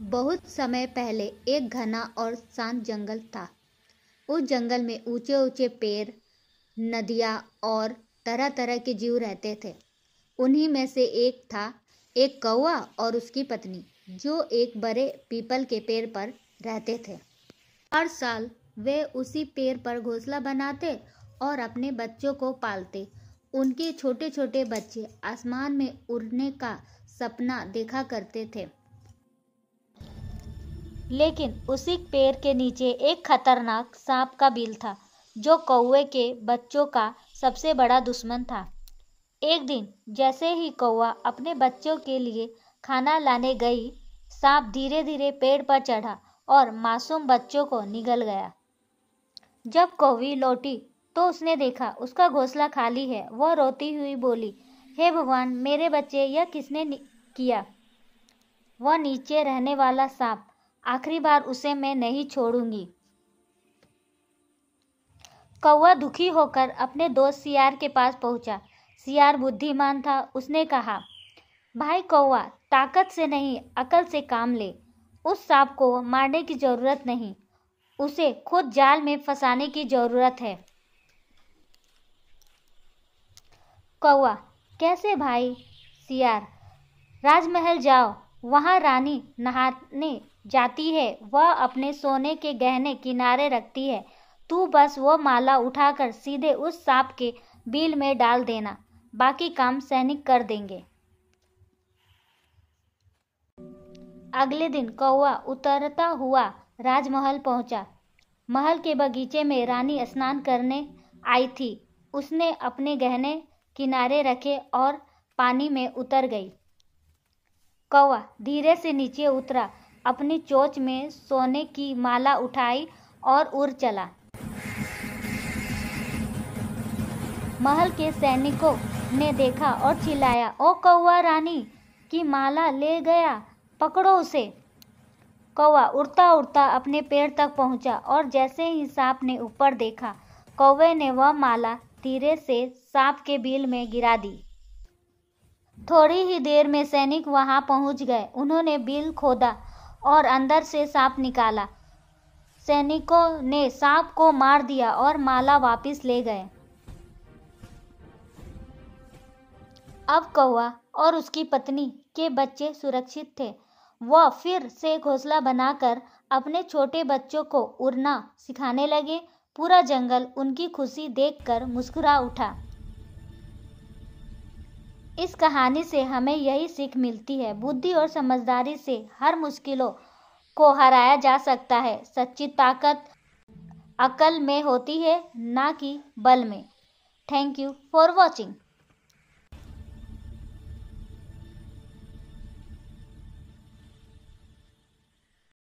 बहुत समय पहले एक घना और शांत जंगल था। उस जंगल में ऊंचे ऊंचे पेड़, नदियाँ और तरह तरह के जीव रहते थे। उन्हीं में से एक था एक कौवा और उसकी पत्नी, जो एक बड़े पीपल के पेड़ पर रहते थे। हर साल वे उसी पेड़ पर घोंसला बनाते और अपने बच्चों को पालते। उनके छोटे छोटे बच्चे आसमान में उड़ने का सपना देखा करते थे। लेकिन उसी पेड़ के नीचे एक खतरनाक सांप का बिल था, जो कौवे के बच्चों का सबसे बड़ा दुश्मन था। एक दिन जैसे ही कौवा अपने बच्चों के लिए खाना लाने गई, सांप धीरे धीरे पेड़ पर चढ़ा और मासूम बच्चों को निगल गया। जब कौवी लौटी तो उसने देखा उसका घोंसला खाली है। वह रोती हुई बोली, हे भगवान, मेरे बच्चे, यह किसने किया? वह नीचे रहने वाला सांप, आखिरी बार उसे मैं नहीं छोड़ूंगी। कौवा दुखी होकर अपने दोस्त सियार के पास पहुंचा। सियार बुद्धिमान था। उसने कहा, भाई कौवा, ताकत से नहीं, अकल से काम ले। उस सांप को मारने की जरूरत नहीं, उसे खुद जाल में फंसाने की जरूरत है। कौवा, कैसे भाई? सियार, राजमहल जाओ, वहां रानी नहाने जाती है। वह अपने सोने के गहने किनारे रखती है। तू बस वो माला उठाकर सीधे उस सांप के बिल में डाल देना, बाकी काम सैनिक कर देंगे। अगले दिन कौवा उतरता हुआ राजमहल पहुंचा। महल के बगीचे में रानी स्नान करने आई थी। उसने अपने गहने किनारे रखे और पानी में उतर गई। कौवा धीरे से नीचे उतरा, अपनी चोंच में सोने की माला उठाई और उड़ चला। महल के सैनिकों ने देखा और चिल्लाया, ओ कौवा, रानी की माला ले गया, पकड़ो उसे। कौवा उड़ता उड़ता अपने पेड़ तक पहुंचा और जैसे ही सांप ने ऊपर देखा, कौवे ने वह माला धीरे से सांप के बिल में गिरा दी। थोड़ी ही देर में सैनिक वहां पहुंच गए। उन्होंने बिल खोदा और अंदर से सांप निकाला। सैनिकों ने सांप को मार दिया और माला वापस ले गए। अब कौवा और उसकी पत्नी के बच्चे सुरक्षित थे। वह फिर से घोंसला बनाकर अपने छोटे बच्चों को उड़ना सिखाने लगे। पूरा जंगल उनकी खुशी देखकर मुस्कुरा उठा। इस कहानी से हमें यही सीख मिलती है, बुद्धि और समझदारी से हर मुश्किलों को हराया जा सकता है। सच्ची ताकत अकल में होती है, ना कि बल में। Thank you for watching.